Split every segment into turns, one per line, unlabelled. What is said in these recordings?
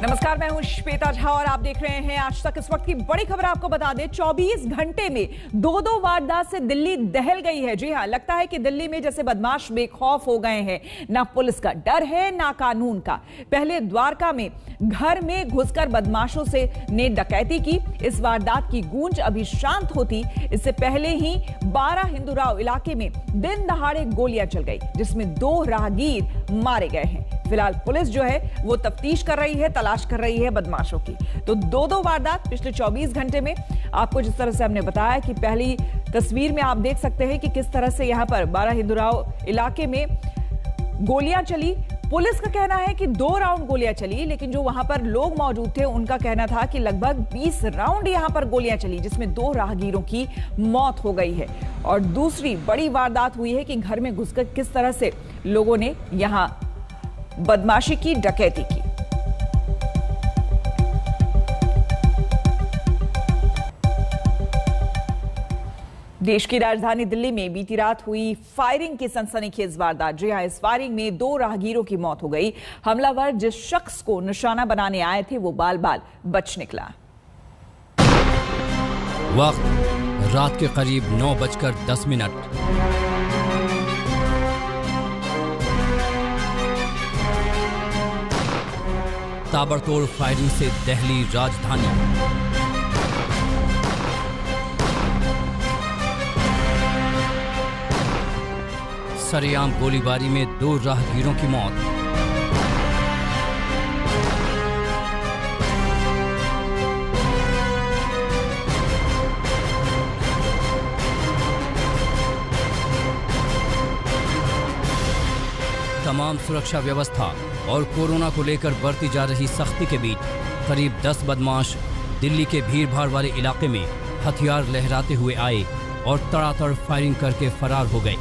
नमस्कार, मैं हूं श्वेता झा और आप देख रहे हैं आज तक। इस वक्त की बड़ी खबर आपको बता दें, 24 घंटे में दो वारदात से दिल्ली दहल गई है। जी हां, लगता है कि दिल्ली में जैसे बदमाश बेखौफ हो गए हैं। ना पुलिस का डर है, ना कानून का। पहले द्वारका में घर में घुसकर बदमाशों से ने डकैती की। इस वारदात की गूंज अभी शांत होती, इससे पहले ही 12 हिंदूराव इलाके में दिन दहाड़े गोलियां चल गई, जिसमें 2 राहगीर मारे गए हैं। फिलहाल पुलिस जो है वो तफ्तीश कर रही है, तलाश कर रही है बदमाशों की। तो दो वारदात पिछले 24 घंटे में। आपको जिस तरह से हमने बताया कि पहली तस्वीर में आप देख सकते हैं कि किस तरह से यहां पर 12 हिंदूराव इलाके में गोलियां चली। पुलिस का कहना है कि 2 राउंड गोलियां चली, लेकिन जो वहां पर लोग मौजूद थे उनका कहना था कि लगभग 20 राउंड यहां पर गोलियां चली, जिसमें 2 राहगीरों की मौत हो गई है। और दूसरी बड़ी वारदात हुई है कि घर में घुसकर किस तरह से लोगों ने यहां बदमाशी की, डकैती की। देश की राजधानी दिल्ली में बीती रात हुई फायरिंग की सनसनीखेज वारदात। जी हां, इस फायरिंग में 2 राहगीरों की मौत हो गई। हमलावर जिस शख्स को निशाना बनाने आए थे वो बाल बाल बच निकला।
वक्त रात के करीब 9:10। ताबड़तोड़ फायरिंग से दहली राजधानी। सरेआम गोलीबारी में 2 राहगीरों की मौत। तमाम सुरक्षा व्यवस्था और कोरोना को लेकर बरती जा रही सख्ती के बीच करीब 10 बदमाश दिल्ली के भीड़भाड़ वाले इलाके में हथियार लहराते हुए आए और तड़ातड़ फायरिंग करके फरार हो गए।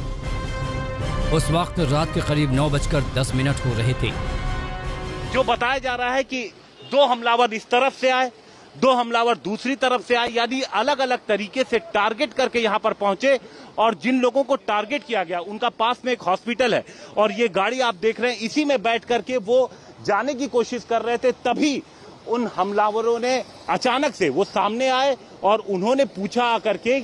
उस वक्त रात के करीब 9:10 हो रहे थे।
जो बताया जा रहा है कि 2 हमलावर इस तरफ से आए, 2 हमलावर दूसरी तरफ से आए, यानी अलग अलग तरीके से टारगेट करके यहां पर पहुंचे। और जिन लोगों को टारगेट किया गया उनका पास में एक हॉस्पिटल है और ये गाड़ी आप देख रहे हैं, इसी में बैठ करके वो जाने की कोशिश कर रहे थे। तभी उन हमलावरों ने अचानक से वो सामने आए और उन्होंने पूछा आकर के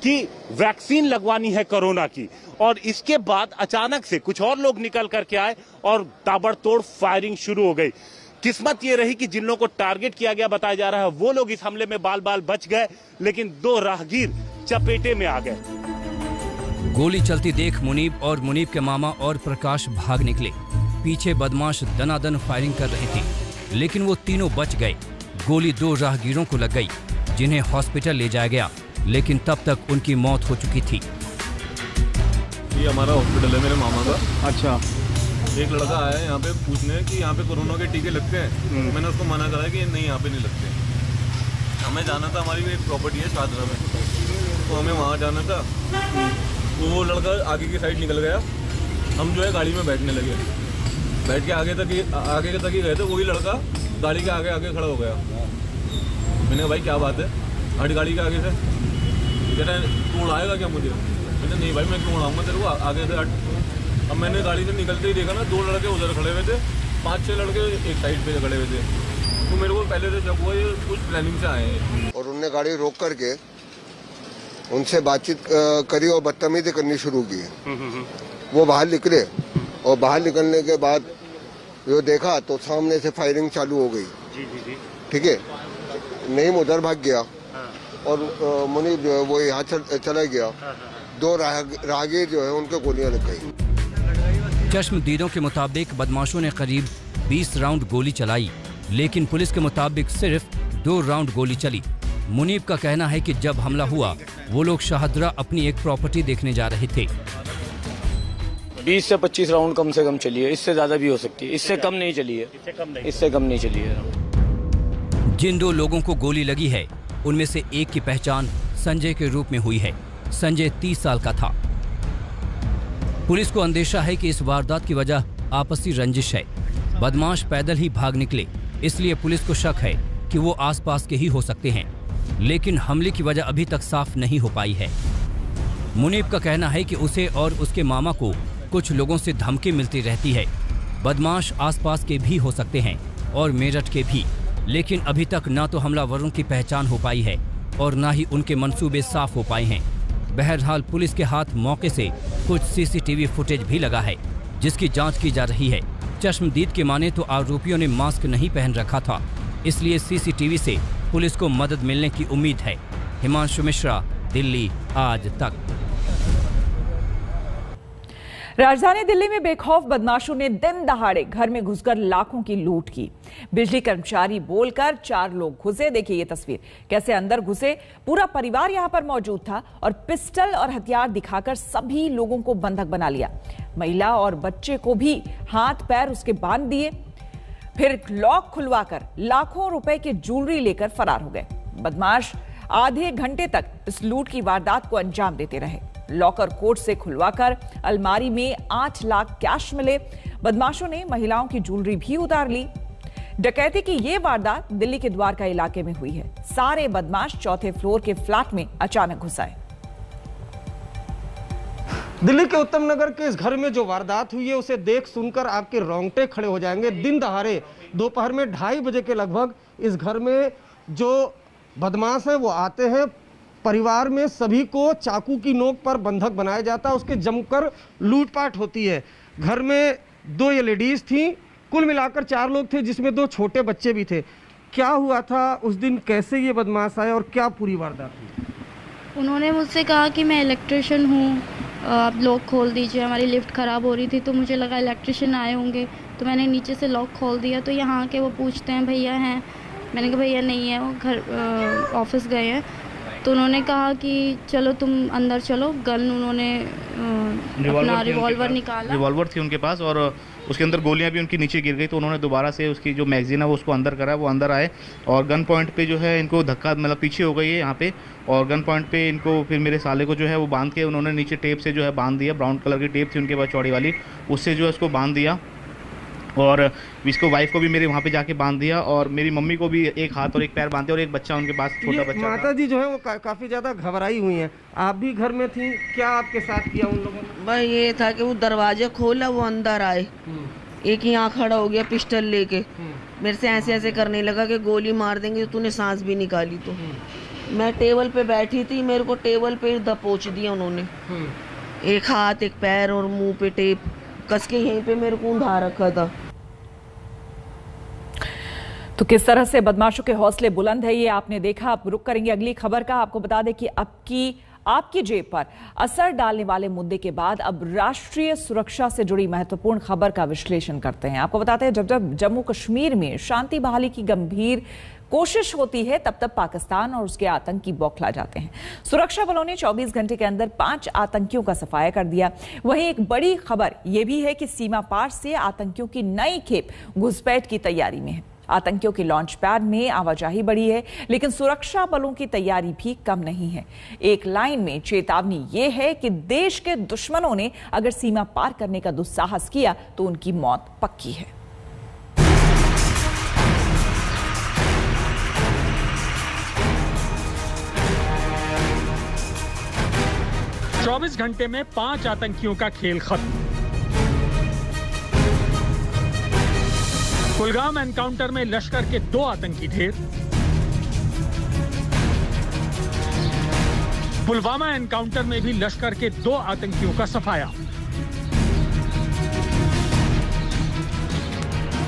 कि वैक्सीन लगवानी है कोरोना की। और इसके बाद अचानक से कुछ और लोग निकल करके आए और ताबड़तोड़ फायरिंग शुरू हो गई। किस्मत ये रही कि जिन लोगों को टारगेट किया गया बताया जा रहा है वो लोग इस हमले में बाल बाल बच गए, लेकिन 2 राहगीर चपेटे में आ गए।
गोली चलती देख मुनीब और मुनीब के मामा और प्रकाश भाग निकले। पीछे बदमाश दनादन फायरिंग कर रहे थे, लेकिन वो तीनों बच गए। गोली 2 राहगीरों को लग गई, जिन्हें हॉस्पिटल ले जाया गया, लेकिन तब तक उनकी मौत हो चुकी थी।
ये हमारा हॉस्पिटल है मेरे मामा का।
अच्छा।
एक लड़का आया है यहाँ पे पूछने कि यहाँ पे कोरोना के टीके लगते हैं। मैंने उसको मना करा कि नहीं, यहाँ पे नहीं लगते। हमें जाना था, हमारी एक प्रॉपर्टी है शादरा में, तो हमें वहाँ जाना था। तो वो लड़का आगे की साइड निकल गया, हम जो है गाड़ी में बैठने लगे। बैठ के आगे तक ही गए थे। वही लड़का गाड़ी के आगे खड़ा हो गया। मैंने कहा भाई क्या बात है, हट गाड़ी के आगे से। कह रहे तू उड़ाएगा क्या मुझे? मैंने नहीं भाई, मैं क्यों उड़ाऊंगा तेरे को, आगे से हट। अब मैंने गाड़ी से निकलते ही देखा ना, 2 लड़के उधर खड़े हुए थे, 5-6 लड़के एक साइड पे खड़े हुए थे। तो मेरे को पहले से जब हुआ ये कुछ प्लानिंग से आए हैं।
और उनने गाड़ी रोक करके उनसे बातचीत करी और बदतमीजी करनी शुरू की। वो बाहर निकले और बाहर निकलने के बाद जो देखा तो सामने से फायरिंग चालू हो गई। ठीक है, नईम उधर भाग गया और मुनीब जो है वो यहाँ चला गया। 2 राहगीर जो है उनके गोलियां लग गई।
चश्मदीदों के मुताबिक बदमाशों ने करीब 20 राउंड गोली चलाई, लेकिन पुलिस के मुताबिक सिर्फ 2 राउंड गोली चली। मुनीब का कहना है कि जब हमला हुआ वो लोग शाहदरा अपनी एक प्रॉपर्टी देखने जा रहे थे।
20 से 25 राउंड कम से कम चली है, इससे ज्यादा भी हो सकती है, इससे कम नहीं चली है, इससे कम नहीं चली है।
जिन 2 लोगों को गोली लगी है उनमें से एक की पहचान संजय के रूप में हुई है। संजय 30 साल का था। पुलिस को अंदेशा है कि इस वारदात की वजह आपसी रंजिश है। बदमाश पैदल ही भाग निकले, इसलिए पुलिस को शक है कि वो आसपास के ही हो सकते हैं, लेकिन हमले की वजह अभी तक साफ नहीं हो पाई है। मुनीब का कहना है कि उसे और उसके मामा को कुछ लोगों से धमकी मिलती रहती है। बदमाश आसपास के भी हो सकते हैं, और मेरठ के भी, लेकिन अभी तक ना तो हमलावरों की पहचान हो पाई है और ना ही उनके मंसूबे साफ हो पाए हैं। बहरहाल पुलिस के हाथ मौके से कुछ सीसीटीवी फुटेज भी लगा है, जिसकी जांच की जा रही है। चश्मदीद के माने तो आरोपियों ने मास्क नहीं पहन रखा था, इसलिए सीसीटीवी से पुलिस को मदद मिलने की उम्मीद है। हिमांशु मिश्रा, दिल्ली आज तक।
राजधानी दिल्ली में बेखौफ बदमाशों ने दिन दहाड़े घर में घुसकर लाखों की लूट की। बिजली कर्मचारी बोलकर 4 लोग घुसे। देखिए ये तस्वीर, कैसे अंदर घुसे। पूरा परिवार यहां पर मौजूद था और पिस्टल और हथियार दिखाकर सभी लोगों को बंधक बना लिया। महिला और बच्चे को भी हाथ पैर उसके बांध दिए, फिर लॉक खुलवाकर लाखों रुपए की ज्वेलरी लेकर फरार हो गए। बदमाश आधे घंटे तक इस लूट की वारदात को अंजाम देते रहे। लॉकर कोड से खुलवाकर अलमारी में 8 लाख कैश मिले। बदमाशों ने महिलाओं की ज्वेलरी भी उतार ली। डकैती की यह वारदात दिल्ली के द्वारका इलाके में हुई है। सारे बदमाश 4थे फ्लोर के फ्लैट में अचानक घुस आए।
दिल्ली के उत्तम नगर के इस घर में जो वारदात हुई है उसे देख सुनकर आपके रोंगटे खड़े हो जाएंगे। दिन दहाड़े दोपहर में 2:30 बजे के लगभग इस घर में जो बदमाश है वो आते हैं। परिवार में सभी को चाकू की नोक पर बंधक बनाया जाता है, उसके जमकर लूटपाट होती है। घर में 2 ये लेडीज थी, कुल मिलाकर 4 लोग थे, जिसमें 2 छोटे बच्चे भी थे। क्या हुआ था उस दिन, कैसे ये बदमाश आए और क्या पूरी वारदात हुई?
उन्होंने मुझसे कहा कि मैं इलेक्ट्रिशियन हूँ, आप लॉक खोल दीजिए। हमारी लिफ्ट ख़राब हो रही थी तो मुझे लगा इलेक्ट्रिशियन आए होंगे, तो मैंने नीचे से लॉक खोल दिया। तो यहाँ के वो पूछते हैं भैया हैं, मैंने कहा भैया नहीं है, वो घर ऑफिस गए हैं। तो उन्होंने कहा कि चलो तुम अंदर चलो। गन उन्होंने अपना रिवॉल्वर निकाला।
रिवॉल्वर थी उनके पास और उसके अंदर गोलियां भी उनकी नीचे गिर गई। तो उन्होंने दोबारा से उसकी जो मैगजीन है वो उसको अंदर करा। वो अंदर आए और गन पॉइंट पे जो है इनको धक्का, मतलब पीछे हो गई है यहाँ पे, और गन पॉइंट पे इनको फिर मेरे साले को जो है वो बांध के उन्होंने नीचे टेप से जो है बांध दिया। ब्राउन कलर की टेप थी उनके पास चौड़ी वाली, उससे जो है उसको बांध दिया। और इसको वाइफ को भी मेरे वहाँ पे जाके बांध दिया और मेरी मम्मी को भी एक हाथ और एक पैर बांध दिया और एक बच्चा उनके पास, छोटा बच्चा।
माता जी जो है वो काफी ज्यादा घबराई हुई हैं। आप भी घर में थी, क्या आपके साथ किया उन लोगों ने?
भाई ये था कि वो दरवाजा खोला, वो अंदर आए, एक यहाँ खड़ा हो गया पिस्टल लेके, मेरे से ऐसे ऐसे करने लगा कि गोली मार देंगे तो तूने सांस भी निकाली। तो मैं टेबल पे बैठी थी, मेरे को टेबल पे दबोच दिया उन्होंने, एक हाथ एक पैर और मुंह पे टेप कस के यहीं पे मेरे को उठा रखा था।
तो किस तरह से बदमाशों के हौसले बुलंद है ये आपने देखा। अब रुक करेंगे अगली खबर का। आपको बता दें कि आपकी जेब पर असर डालने वाले मुद्दे के बाद अब राष्ट्रीय सुरक्षा से जुड़ी महत्वपूर्ण खबर का विश्लेषण करते हैं। आपको बताते हैं जब जम्मू कश्मीर में शांति बहाली की गंभीर कोशिश होती है तब पाकिस्तान और उसके आतंकी बौखला जाते हैं। सुरक्षा बलों ने 24 घंटे के अंदर 5 आतंकियों का सफाया कर दिया। वहीं एक बड़ी खबर यह भी है कि सीमा पार से आतंकियों की नई खेप घुसपैठ की तैयारी में है। आतंकियों के लॉन्च पैड में आवाजाही बढ़ी है, लेकिन सुरक्षा बलों की तैयारी भी कम नहीं है। एक लाइन में चेतावनी यह है कि देश के दुश्मनों ने अगर सीमा पार करने का दुस्साहस किया तो उनकी मौत पक्की है।
चौबीस घंटे में 5 आतंकियों का खेल खत्म। कुलगाम एनकाउंटर में लश्कर के 2 आतंकी ढेर। पुलवामा एनकाउंटर में भी लश्कर के 2 आतंकियों का सफाया।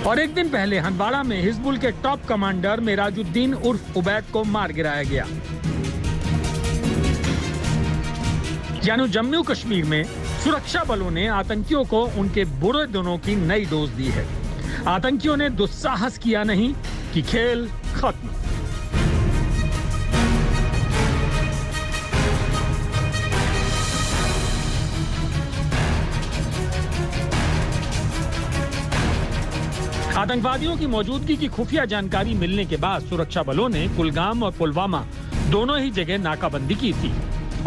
और एक दिन पहले हंदवाड़ा में हिजबुल के टॉप कमांडर मेराजुद्दीन उर्फ उबैद को मार गिराया गया। यानी जम्मू कश्मीर में सुरक्षा बलों ने आतंकियों को उनके बुरे दिनों की नई डोज दी है। आतंकियों ने दुस्साहस किया नहीं कि खेल खत्म। आतंकवादियों की मौजूदगी की खुफिया जानकारी मिलने के बाद सुरक्षा बलों ने कुलगाम और पुलवामा दोनों ही जगह नाकाबंदी की थी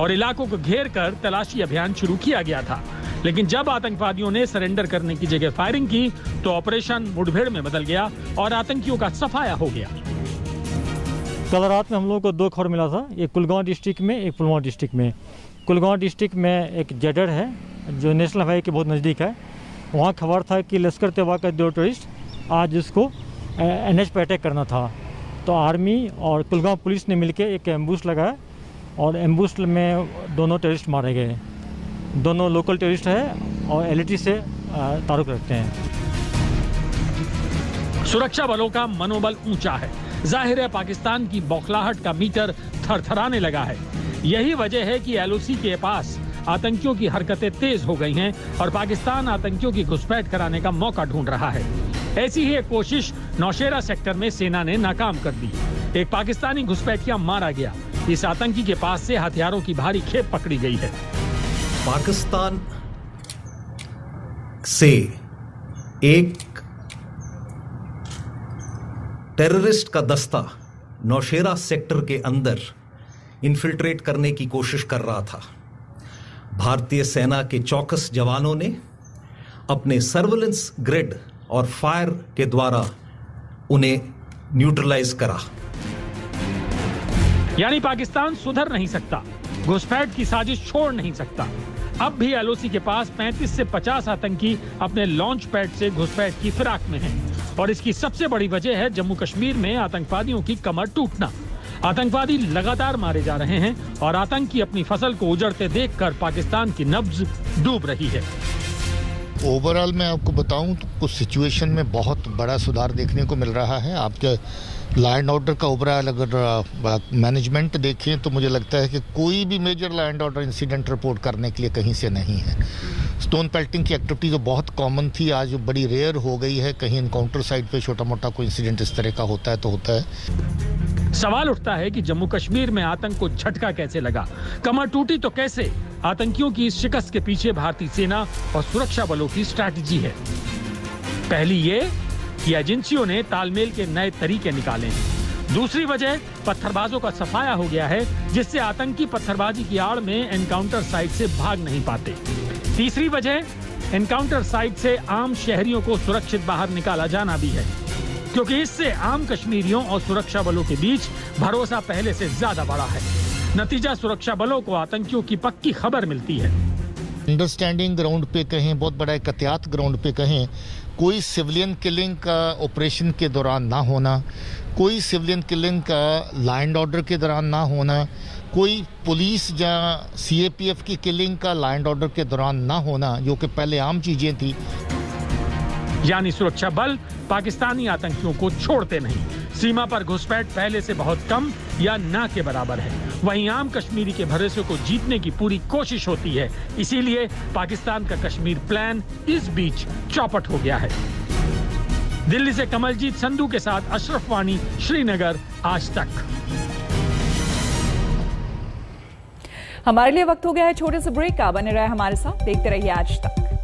और इलाकों को घेर कर तलाशी अभियान शुरू किया गया था। लेकिन जब आतंकवादियों ने सरेंडर करने की जगह फायरिंग की तो ऑपरेशन मुठभेड़ में बदल गया और आतंकियों का सफाया हो गया।
कल रात में हम लोगों को 2 खबर मिला था, एक कुलगांव डिस्ट्रिक्ट में, एक पुलवामा डिस्ट्रिक्ट में। कुलगांव डिस्ट्रिक्ट में एक जेडर है जो नेशनल हाईवे के बहुत नज़दीक है। वहाँ खबर था कि लश्कर तैयबा का 2 टेररिस्ट आज इसको NH पर अटैक करना था। तो आर्मी और कुलगांव पुलिस ने मिलकर एक एम्बुश लगाया और एम्बुश में दोनों टेररिस्ट मारे गए। दोनों लोकल टेररिस्ट है और LAT से ताल्लुक़ रखते हैं।
सुरक्षा बलों का मनोबल ऊंचा है। जाहिर है पाकिस्तान की बौखलाहट का मीटर थरथराने लगा है। यही वजह है कि LOC के पास आतंकियों की हरकतें तेज हो गई हैं और पाकिस्तान आतंकियों की घुसपैठ कराने का मौका ढूंढ रहा है। ऐसी ही एक कोशिश नौशेरा सेक्टर में सेना ने नाकाम कर दी। एक पाकिस्तानी घुसपैठिया मारा गया। इस आतंकी के पास से हथियारों की भारी खेप पकड़ी गई है।
पाकिस्तान से एक टेररिस्ट का दस्ता नौशेरा सेक्टर के अंदर इन्फिल्ट्रेट करने की कोशिश कर रहा था। भारतीय सेना के चौकस जवानों ने अपने सर्विलेंस ग्रिड और फायर के द्वारा उन्हें न्यूट्रलाइज करा।
यानी पाकिस्तान सुधर नहीं सकता, घुसपैठ की साजिश छोड़ नहीं सकता। अब भी LOC के पास 35 से 50 आतंकी अपने लॉन्च पैड से घुसपैठ की फिराक में हैं। और इसकी सबसे बड़ी वजह है जम्मू कश्मीर में आतंकवादियों की कमर टूटना। आतंकवादी लगातार मारे जा रहे हैं और आतंकी अपनी फसल को उजड़ते देखकर पाकिस्तान की नब्ज डूब रही है।
ओवरऑल मैं आपको बताऊं तो कुछ सिचुएशन में बहुत बड़ा सुधार देखने को मिल रहा है। आपके लॉ एंड ऑर्डर का ओवरऑल अगर मैनेजमेंट देखें तो मुझे लगता है कि कोई भी major law and order incident report करने के लिए कहीं से नहीं है। स्टोन पेल्टिंग की एक्टिविटी जो बहुत कॉमन थी आज बड़ी रेयर हो गई है। कहीं इनकाउंटर साइट पे छोटा मोटा कोई इंसिडेंट इस तरह का होता है तो होता है।
सवाल उठता है कि जम्मू कश्मीर में आतंक को झटका कैसे लगा, कमर टूटी तो कैसे। आतंकियों की इस शिकस्त के पीछे भारतीय सेना और सुरक्षा बलों की स्ट्रैटेजी है। पहली ये कि एजेंसियों ने तालमेल के नए तरीके निकाले हैं। दूसरी वजह पत्थरबाजों का सफाया हो गया है, जिससे आतंकी पत्थरबाजी की आड़ में एनकाउंटर साइट से भाग नहीं पाते। तीसरी वजह एनकाउंटर साइट से आम शहरियों को सुरक्षित बाहर निकाला जाना भी है, क्योंकि इससे आम कश्मीरियों और सुरक्षा बलों के बीच भरोसा पहले से ज्यादा बढ़ा है। नतीजा सुरक्षा बलों को आतंकियों की पक्की खबर मिलती है।
अंडरस्टैंडिंग ग्राउंड पे कहें, बहुत बड़ा एक एहतियात ग्राउंड पे कहें, कोई सिविलियन किलिंग का ऑपरेशन के दौरान ना होना, कोई सिविलियन किलिंग का लॉ एंड ऑर्डर के दौरान ना होना, कोई पुलिस या CAPF की किलिंग का लॉ एंड ऑर्डर के दौरान ना होना, जो कि पहले आम चीजें थी।
यानी सुरक्षा बल पाकिस्तानी आतंकियों को छोड़ते नहीं। सीमा पर घुसपैठ पहले से बहुत कम या ना के बराबर है। वहीं आम कश्मीरी के भरोसे को जीतने की पूरी कोशिश होती है। इसीलिए पाकिस्तान का कश्मीर प्लान इस बीच चौपट हो गया है। दिल्ली से कमलजीत संधू के साथ अशरफ वानी, श्रीनगर, आज तक।
हमारे लिए वक्त हो गया है छोटे से ब्रेक का। बने रहे हमारे साथ, देखते रहिए आज तक।